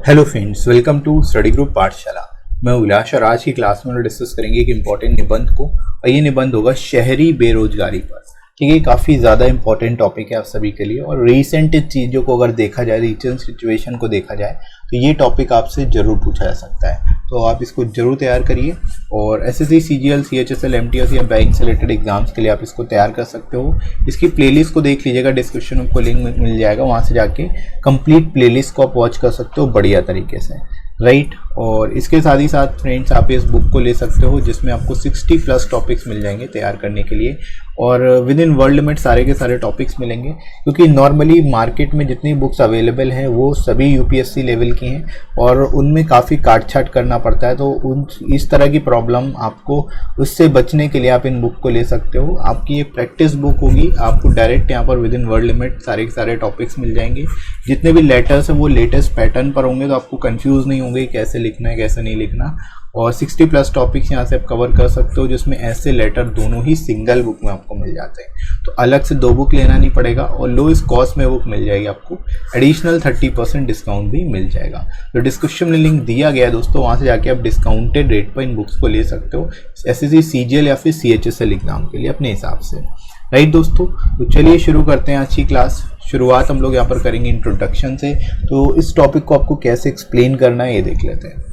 Hello friends, welcome to study group Pathshala. मैं उल्लास और आज की क्लास में डिस्कस करेंगे एक इम्पॉर्टेंट निबंध को, और ये निबंध होगा शहरी बेरोजगारी पर। ठीक है, काफ़ी ज़्यादा इंपॉर्टेंट टॉपिक है आप सभी के लिए, और रिसेंट चीज़ों को अगर देखा जाए, रिसेंट सिचुएशन को देखा जाए, तो ये टॉपिक आपसे ज़रूर पूछा जा सकता है। तो आप इसको जरूर तैयार करिए, और एसएससी, सीजीएल, सीएचएसएल, एमटीएस या बैंक से रिलेटेड एग्जाम्स के लिए आप इसको तैयार कर सकते हो। इसकी प्लेलिस्ट को देख लीजिएगा, डिस्क्रिप्शन में आपको लिंक मिल जाएगा, वहाँ से जाके कंप्लीट प्लेलिस्ट को आप वॉच कर सकते हो बढ़िया तरीके से, राइट। और इसके साथ ही साथ फ्रेंड्स, आप इस बुक को ले सकते हो जिसमें आपको 60+ टॉपिक्स मिल जाएंगे तैयार करने के लिए, और विद इन वर्ल्ड लिमिट सारे के सारे टॉपिक्स मिलेंगे, क्योंकि नॉर्मली मार्केट में जितनी बुक्स अवेलेबल हैं वो सभी यूपीएससी लेवल की हैं, और उनमें काफ़ी काट छाट करना पड़ता है। तो इस तरह की प्रॉब्लम आपको, उससे बचने के लिए आप इन बुक को ले सकते हो। आपकी एक प्रैक्टिस बुक होगी, आपको डायरेक्ट यहाँ पर विद इन वर्ल्ड लिमिट सारे के सारे टॉपिक्स मिल जाएंगे। जितने भी लेटर्स हैं वो लेटेस्ट पैटर्न पर होंगे, तो आपको कंफ्यूज नहीं होंगे कैसे लिखना है कैसे नहीं लिखना। और 60+ टॉपिक्स यहाँ से आप कवर कर सकते हो, जिसमें ऐसे लेटर दोनों ही सिंगल बुक में आपको मिल जाते हैं, तो अलग से 2 बुक लेना नहीं पड़ेगा, और लोएस्ट कॉस्ट में बुक मिल जाएगी आपको। एडिशनल 30% डिस्काउंट भी मिल जाएगा। तो डिस्क्रिप्शन में लिंक दिया गया है दोस्तों, वहाँ से जाके आप डिस्काउंटेड रेट पर इन बुक्स को ले सकते हो, एसएससी, सीजीएल या फिर सीएचएसएल एग्जाम के लिए अपने हिसाब से, राइट दोस्तों। तो चलिए शुरू करते हैं आज की क्लास। शुरुआत हम लोग यहाँ पर करेंगे इंट्रोडक्शन से। तो इस टॉपिक को आपको कैसे एक्सप्लेन करना है ये देख लेते हैं।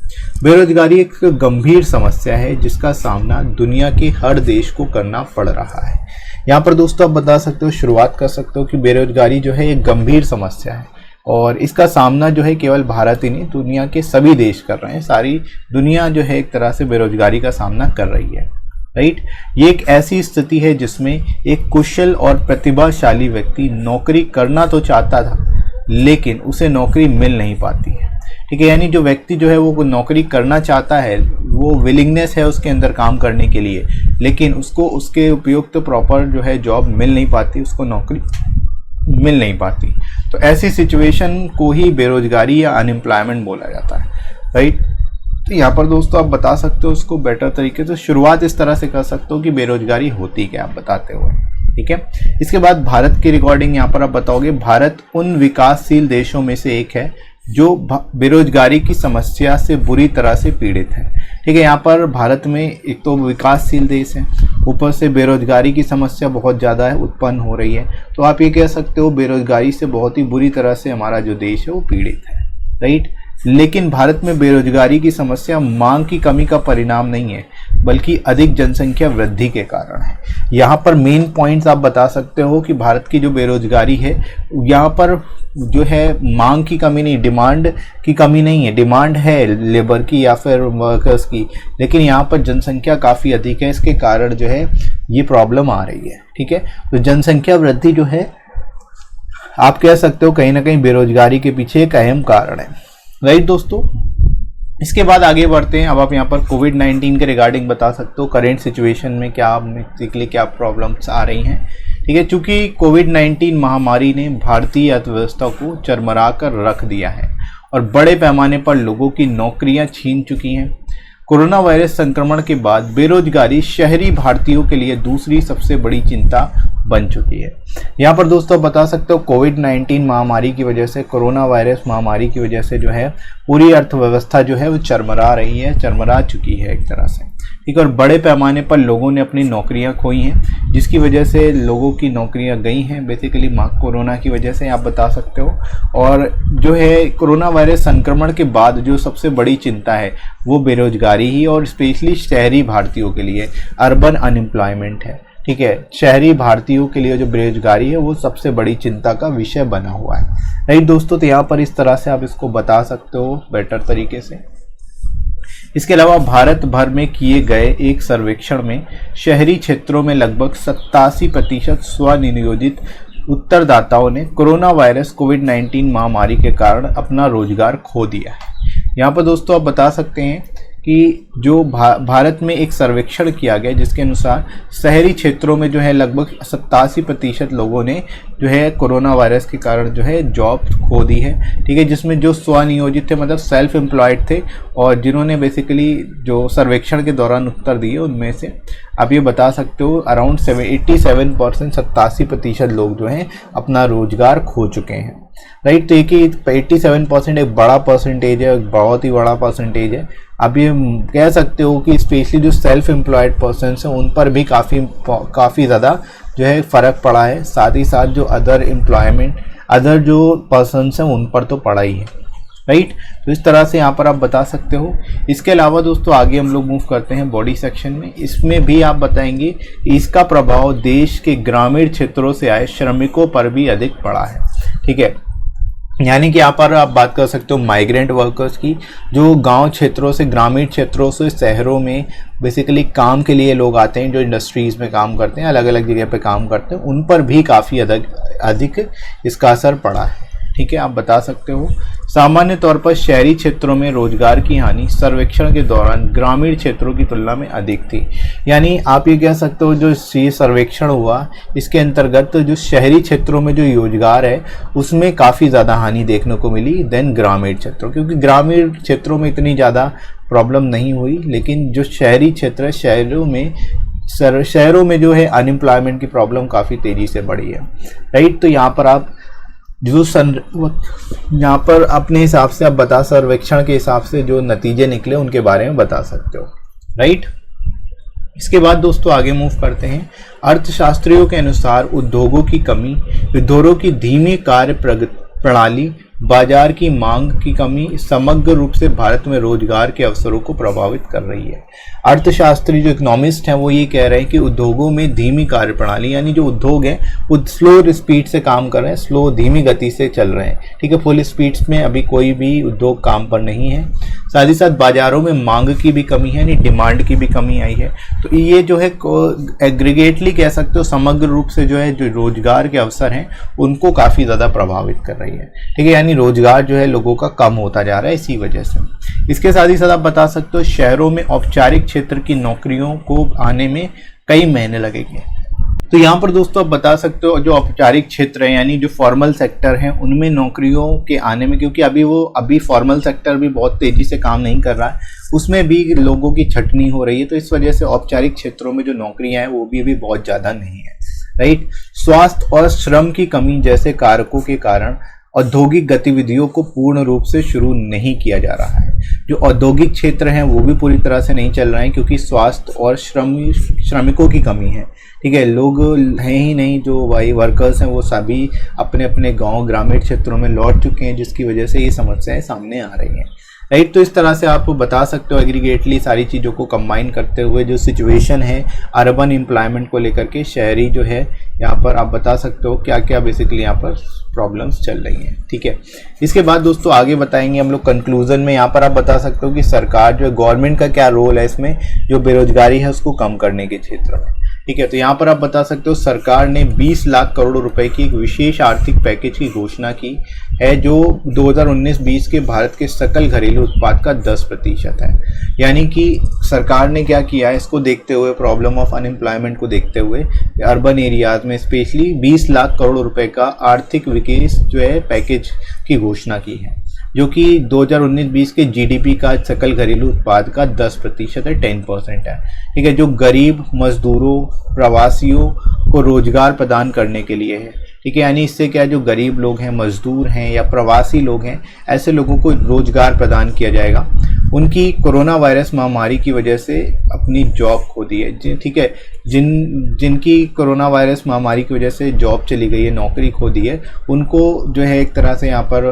बेरोजगारी एक गंभीर समस्या है जिसका सामना दुनिया के हर देश को करना पड़ रहा है। यहाँ पर दोस्तों आप बता सकते हो, शुरुआत कर सकते हो कि बेरोजगारी जो है एक गंभीर समस्या है, और इसका सामना जो है केवल भारत ही नहीं, दुनिया के सभी देश कर रहे हैं। सारी दुनिया जो है एक तरह से बेरोजगारी का सामना कर रही है, राइट। ये एक ऐसी स्थिति है जिसमें एक कुशल और प्रतिभाशाली व्यक्ति नौकरी करना तो चाहता था, लेकिन उसे नौकरी मिल नहीं पाती है। ठीक है, यानी जो व्यक्ति जो है वो नौकरी करना चाहता है, वो विलिंगनेस है उसके अंदर काम करने के लिए, लेकिन उसको उसके उपयुक्त तो प्रॉपर जो है जॉब मिल नहीं पाती, उसको नौकरी मिल नहीं पाती। तो ऐसी सिचुएशन को ही बेरोजगारी या अनएम्प्लॉयमेंट बोला जाता है, राइट। तो यहाँ पर दोस्तों आप बता सकते हो उसको बेटर तरीके से, शुरुआत इस तरह से कर सकते हो कि बेरोजगारी होती क्या, आप बताते हुए, ठीक है। इसके बाद भारत की रिकॉर्डिंग यहाँ पर आप बताओगे। भारत उन विकासशील देशों में से एक है जो बेरोजगारी की समस्या से बुरी तरह से पीड़ित है। ठीक है, यहाँ पर भारत में एक तो विकासशील देश है, ऊपर से बेरोजगारी की समस्या बहुत ज़्यादा है, उत्पन्न हो रही है। तो आप ये कह सकते हो बेरोजगारी से बहुत ही बुरी तरह से हमारा जो देश है वो पीड़ित है, राइट। लेकिन भारत में बेरोजगारी की समस्या मांग की कमी का परिणाम नहीं है, बल्कि अधिक जनसंख्या वृद्धि के कारण है। यहाँ पर मेन पॉइंट्स आप बता सकते हो कि भारत की जो बेरोजगारी है, यहाँ पर जो है मांग की कमी नहीं, डिमांड की कमी नहीं है। डिमांड है लेबर की या फिर वर्कर्स की, लेकिन यहाँ पर जनसंख्या काफ़ी अधिक है, इसके कारण जो है ये प्रॉब्लम आ रही है। ठीक है, तो जनसंख्या वृद्धि जो है आप कह सकते हो कहीं ना कहीं बेरोजगारी के पीछे एक अहम कारण है, राइट दोस्तों। इसके बाद आगे बढ़ते हैं। अब आप यहाँ पर कोविड-19 के रिगार्डिंग बता सकते हो, करेंट सिचुएशन में क्या बेसिकली क्या प्रॉब्लम्स आ रही हैं। ठीक है, चूंकि कोविड-19 महामारी ने भारतीय अर्थव्यवस्था को चरमरा कर रख दिया है और बड़े पैमाने पर लोगों की नौकरियां छीन चुकी हैं। कोरोना वायरस संक्रमण के बाद बेरोजगारी शहरी भारतीयों के लिए दूसरी सबसे बड़ी चिंता बन चुकी है। यहाँ पर दोस्तों बता सकते हो कोविड-19 महामारी की वजह से, कोरोना वायरस महामारी की वजह से जो है पूरी अर्थव्यवस्था जो है वो चरमरा रही है, चरमरा चुकी है एक तरह से। ठीक है, और बड़े पैमाने पर लोगों ने अपनी नौकरियां खोई हैं, जिसकी वजह से लोगों की नौकरियां गई हैं बेसिकली कोरोना की वजह से, आप बता सकते हो। और जो है कोरोना वायरस संक्रमण के बाद जो सबसे बड़ी चिंता है वो बेरोजगारी ही, और स्पेशली शहरी भारतीयों के लिए अर्बन अनएम्प्लॉयमेंट है। ठीक है, शहरी भारतीयों के लिए जो बेरोजगारी है वो सबसे बड़ी चिंता का विषय बना हुआ है, राइट दोस्तों। तो यहाँ पर इस तरह से आप इसको बता सकते हो बेटर तरीके से। इसके अलावा भारत भर में किए गए एक सर्वेक्षण में शहरी क्षेत्रों में लगभग 87% स्वनियोजित उत्तरदाताओं ने कोरोना वायरस कोविड-19 महामारी के कारण अपना रोजगार खो दिया है। यहाँ पर दोस्तों आप बता सकते हैं कि जो भारत में एक सर्वेक्षण किया गया जिसके अनुसार शहरी क्षेत्रों में जो है लगभग 87% लोगों ने जो है कोरोना वायरस के कारण जो है जॉब खो दी है। ठीक है, जिसमें जो स्वनियोजित थे, मतलब सेल्फ एम्प्लॉयड थे, और जिन्होंने बेसिकली जो सर्वेक्षण के दौरान उत्तर दिए उनमें से आप ये बता सकते हो अराउंड 87% 87% लोग जो हैं अपना रोजगार खो चुके हैं। राइट। तो ये कि 87% एक बड़ा परसेंटेज है, बहुत ही बड़ा परसेंटेज है। आप ये कह सकते हो कि स्पेशली जो सेल्फ एम्प्लॉयड पर्सन हैं उन पर भी काफ़ी ज़्यादा जो है फ़र्क पड़ा है। साथ ही साथ जो अदर जो पर्सन हैं उन पर तो पड़ा ही है, राइट। तो इस तरह से यहाँ पर आप बता सकते हो। इसके अलावा दोस्तों आगे हम लोग मूव करते हैं बॉडी सेक्शन में। इसमें भी आप बताएंगे इसका प्रभाव देश के ग्रामीण क्षेत्रों से आए श्रमिकों पर भी अधिक पड़ा है, ठीक है। यानी कि यहाँ पर आप बात कर सकते हो माइग्रेंट वर्कर्स की, जो गांव क्षेत्रों से, ग्रामीण क्षेत्रों से शहरों में बेसिकली काम के लिए लोग आते हैं, जो इंडस्ट्रीज़ में काम करते हैं, अलग अलग जगह पे काम करते हैं, उन पर भी काफ़ी अधिक इसका असर पड़ा है, ठीक है। आप बता सकते हो सामान्य तौर पर शहरी क्षेत्रों में रोजगार की हानि सर्वेक्षण के दौरान ग्रामीण क्षेत्रों की तुलना में अधिक थी। यानी आप ये कह सकते हो जो ये सर्वेक्षण हुआ इसके अंतर्गत जो शहरी क्षेत्रों में जो रोजगार है उसमें काफ़ी ज़्यादा हानि देखने को मिली देन ग्रामीण क्षेत्रों, क्योंकि ग्रामीण क्षेत्रों में इतनी ज़्यादा प्रॉब्लम नहीं हुई, लेकिन जो शहरी क्षेत्र है शहरों में जो है अनएम्प्लॉयमेंट की प्रॉब्लम काफ़ी तेज़ी से बढ़ी है, राइट। तो यहाँ पर आप यहाँ पर अपने हिसाब से आप सर्वेक्षण के हिसाब से जो नतीजे निकले उनके बारे में बता सकते हो, राइट। इसके बाद दोस्तों आगे मूव करते हैं। अर्थशास्त्रियों के अनुसार उद्योगों की कमी, उद्योगों की धीमी कार्य प्रणाली, बाजार की मांग की कमी समग्र रूप से भारत में रोजगार के अवसरों को प्रभावित कर रही है। अर्थशास्त्री जो इकोनॉमिस्ट हैं वो ये कह रहे हैं कि उद्योगों में धीमी कार्य प्रणाली, यानी जो उद्योग हैं वो स्लो स्पीड से काम कर रहे हैं, धीमी गति से चल रहे हैं, ठीक है। फुल स्पीड्स में अभी कोई भी उद्योग काम पर नहीं है। साथ ही साथ बाजारों में मांग की भी कमी है, यानी डिमांड की भी कमी आई है। तो ये जो है एग्रीगेटली कह सकते हो समग्र रूप से जो है जो रोजगार के अवसर हैं उनको काफ़ी ज़्यादा प्रभावित कर रही है, ठीक है। यानी रोजगार जो है लोगों का कम होता जा रहा है इसी वजह से। इसके साथ ही साथ आप बता सकते हो शहरों में औपचारिक क्षेत्र की नौकरियों को आने में कई महीने लगेंगे। तो यहाँ पर दोस्तों आप बता सकते हो जो औपचारिक क्षेत्र है यानी जो फॉर्मल सेक्टर है उनमें नौकरियों के आने में, क्योंकि अभी फॉर्मल सेक्टर भी बहुत तेजी से काम नहीं कर रहा है, उसमें भी लोगों की छटनी हो रही है। तो इस वजह से औपचारिक क्षेत्रों में जो नौकरियां हैं वो भी अभी बहुत ज़्यादा नहीं है, राइट। स्वास्थ्य और श्रम की कमी जैसे कारकों के कारण औद्योगिक गतिविधियों को पूर्ण रूप से शुरू नहीं किया जा रहा है। जो औद्योगिक क्षेत्र हैं वो भी पूरी तरह से नहीं चल रहे हैं, क्योंकि स्वास्थ्य और श्रमिकों की कमी है, ठीक है। लोग हैं ही नहीं, जो भाई वर्कर्स हैं वो सभी अपने अपने गांव ग्रामीण क्षेत्रों में लौट चुके हैं, जिसकी वजह से ये समस्याएं सामने आ रही हैं, राइट। तो इस तरह से आप बता सकते हो एग्रीगेटली सारी चीज़ों को कंबाइन करते हुए जो सिचुएशन है अर्बन एम्प्लॉयमेंट को लेकर के, शहरी जो है यहाँ पर आप बता सकते हो क्या क्या बेसिकली यहाँ पर प्रॉब्लम्स चल रही हैं, ठीक है। इसके बाद दोस्तों आगे बताएंगे हम लोग कंक्लूजन में। यहाँ पर आप बता सकते हो कि सरकार जो है गवर्नमेंट का क्या रोल है इसमें जो बेरोजगारी है उसको कम करने के क्षेत्र में, ठीक है। तो यहाँ पर आप बता सकते हो सरकार ने 20 लाख करोड़ रुपए की एक विशेष आर्थिक पैकेज की घोषणा की है, जो 2019-20 के भारत के सकल घरेलू उत्पाद का 10% है। यानी कि सरकार ने क्या किया है, इसको देखते हुए, प्रॉब्लम ऑफ अनएम्प्लॉयमेंट को देखते हुए अर्बन एरियाज में स्पेशली 20 लाख करोड़ रुपए का आर्थिक विकास जो है पैकेज की घोषणा की है, जो कि 2019-20 के जीडीपी का सकल घरेलू उत्पाद का 10% है, 10% है, ठीक है। जो गरीब मजदूरों प्रवासियों को रोजगार प्रदान करने के लिए है, ठीक है। यानी इससे क्या, जो गरीब लोग हैं, मजदूर हैं या प्रवासी लोग हैं, ऐसे लोगों को रोजगार प्रदान किया जाएगा। उनकी कोरोना वायरस महामारी की वजह से अपनी जॉब खो दी है, ठीक है। जिनकी कोरोना वायरस महामारी की वजह से जॉब चली गई है, नौकरी खो दी है, उनको जो है एक तरह से यहाँ पर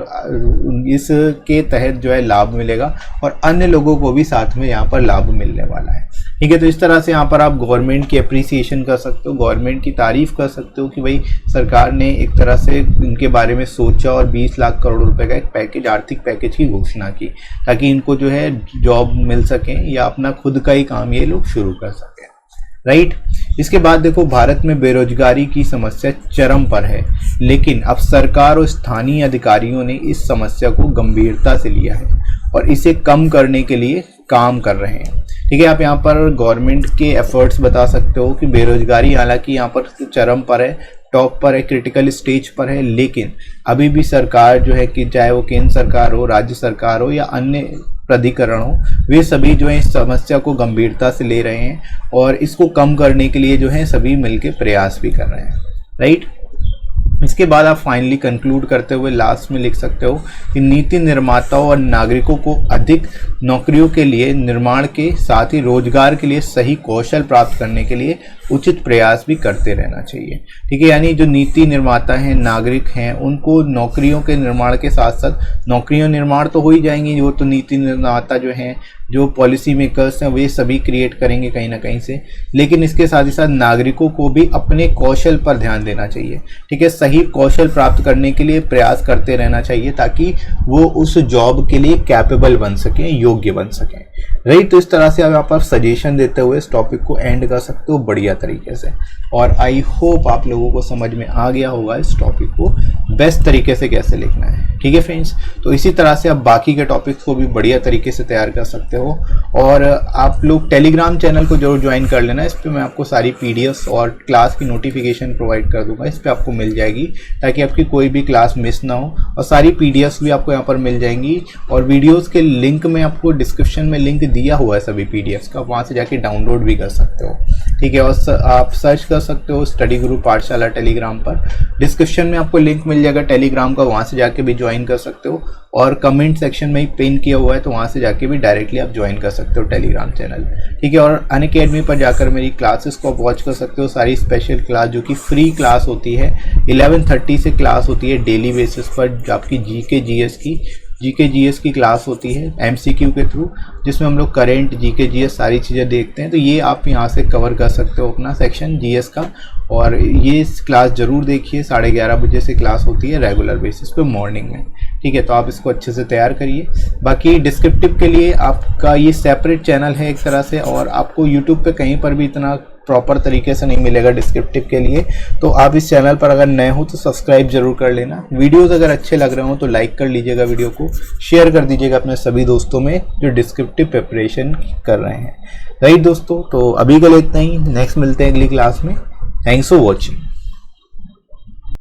इसके तहत जो है लाभ मिलेगा और अन्य लोगों को भी साथ में यहाँ पर लाभ मिलने वाला है, ठीक है। तो इस तरह से यहाँ पर आप गवर्नमेंट की अप्रिसिएशन कर सकते हो, गवर्नमेंट की तारीफ कर सकते हो कि भाई सरकार ने एक तरह से इनके बारे में सोचा और 20 लाख करोड़ रुपए का एक पैकेज, आर्थिक पैकेज की घोषणा की, ताकि इनको जो है जॉब मिल सके या अपना खुद का ही काम ये लोग शुरू कर सकें, राइट। इसके बाद देखो भारत में बेरोजगारी की समस्या चरम पर है, लेकिन अब सरकार और स्थानीय अधिकारियों ने इस समस्या को गंभीरता से लिया है और इसे कम करने के लिए काम कर रहे हैं, ठीक है। आप यहाँ पर गवर्नमेंट के एफर्ट्स बता सकते हो कि बेरोजगारी हालांकि यहाँ पर चरम पर है, टॉप पर है, क्रिटिकल स्टेज पर है, लेकिन अभी भी सरकार जो है कि चाहे वो केंद्र सरकार हो, राज्य सरकार हो या अन्य प्राधिकरण हो, वे सभी जो है इस समस्या को गंभीरता से ले रहे हैं और इसको कम करने के लिए जो है सभी मिलकर प्रयास भी कर रहे हैं, राइट। इसके बाद आप फाइनली कंक्लूड करते हुए लास्ट में लिख सकते हो कि नीति निर्माताओं और नागरिकों को अधिक नौकरियों के लिए निर्माण के साथ ही रोजगार के लिए सही कौशल प्राप्त करने के लिए उचित प्रयास भी करते रहना चाहिए। ठीक है, यानी जो नीति निर्माता हैं, नागरिक हैं, उनको नौकरियों के निर्माण के साथ साथ नौकरियों निर्माण तो हो ही जाएंगी, वो तो नीति निर्माता जो हैं, जो पॉलिसी मेकर्स हैं, वे सभी क्रिएट करेंगे कहीं ना कहीं से, लेकिन इसके साथ ही साथ नागरिकों को भी अपने कौशल पर ध्यान देना चाहिए। ठीक है, सही कौशल प्राप्त करने के लिए प्रयास करते रहना चाहिए ताकि वो उस जॉब के लिए कैपेबल बन सकें, योग्य बन सकें। राइट, तो इस तरह से आप यहाँ पर सजेशन देते हुए इस टॉपिक को एंड कर सकते हो बढ़िया तरीके से, और आई होप आप लोगों को समझ में आ गया होगा इस टॉपिक को बेस्ट तरीके से कैसे लिखना है। ठीक है फ्रेंड्स, तो इसी तरह से आप बाकी के टॉपिक्स को भी बढ़िया तरीके से तैयार कर सकते हो, और आप लोग टेलीग्राम चैनल को जरूर ज्वाइन कर लेना। इस पर मैं आपको सारी पीडीएफ्स और क्लास की नोटिफिकेशन प्रोवाइड कर दूंगा, इस पर आपको मिल जाएगी ताकि आपकी कोई भी क्लास मिस ना हो, और सारी पीडीएफ्स भी आपको यहाँ पर मिल जाएंगी, और वीडियोज़ के लिंक में आपको डिस्क्रिप्शन में लिंक दिया हुआ है सभी पीडीएफ्स का, वहाँ से जाके डाउनलोड भी कर सकते हो। ठीक है, और आप सर्च कर सकते हो स्टडी गुरु पाठशाला टेलीग्राम पर, डिस्क्रिप्शन में आपको लिंक मिल जाएगा टेलीग्राम का, वहाँ से जाके भी ज्वाइन कर सकते हो, और कमेंट सेक्शन में ही पिन किया हुआ है तो वहाँ से जाके भी डायरेक्टली आप ज्वाइन कर सकते हो टेलीग्राम चैनल। ठीक है, और अनअकैडमी पर जाकर मेरी क्लासेस को आप वॉच कर सकते हो, सारी स्पेशल क्लास जो कि फ्री क्लास होती है, 11:30 से क्लास होती है डेली बेसिस पर, जो आपकी जीके जीएस की क्लास होती है एमसीक्यू के थ्रू, जिसमें हम लोग करेंट जीके जीएस सारी चीज़ें देखते हैं। तो ये आप यहाँ से कवर कर सकते हो अपना सेक्शन जीएस का, और ये क्लास ज़रूर देखिए, 11:30 बजे से क्लास होती है रेगुलर बेसिस पे मॉर्निंग में। ठीक है, तो आप इसको अच्छे से तैयार करिए। बाकी डिस्क्रिप्टिव के लिए आपका ये सेपरेट चैनल है एक तरह से, और आपको यूट्यूब पे कहीं पर भी इतना प्रॉपर तरीके से नहीं मिलेगा डिस्क्रिप्टिव के लिए, तो आप इस चैनल पर अगर नए हो तो सब्सक्राइब जरूर कर लेना। वीडियोस अगर अच्छे लग रहे हो तो लाइक कर लीजिएगा, वीडियो को शेयर कर दीजिएगा अपने सभी दोस्तों में जो डिस्क्रिप्टिव प्रिपरेशन कर रहे हैं। राइट दोस्तों, तो अभी के लिए इतना ही, नेक्स्ट मिलते हैं अगली क्लास में। Thanks for watching.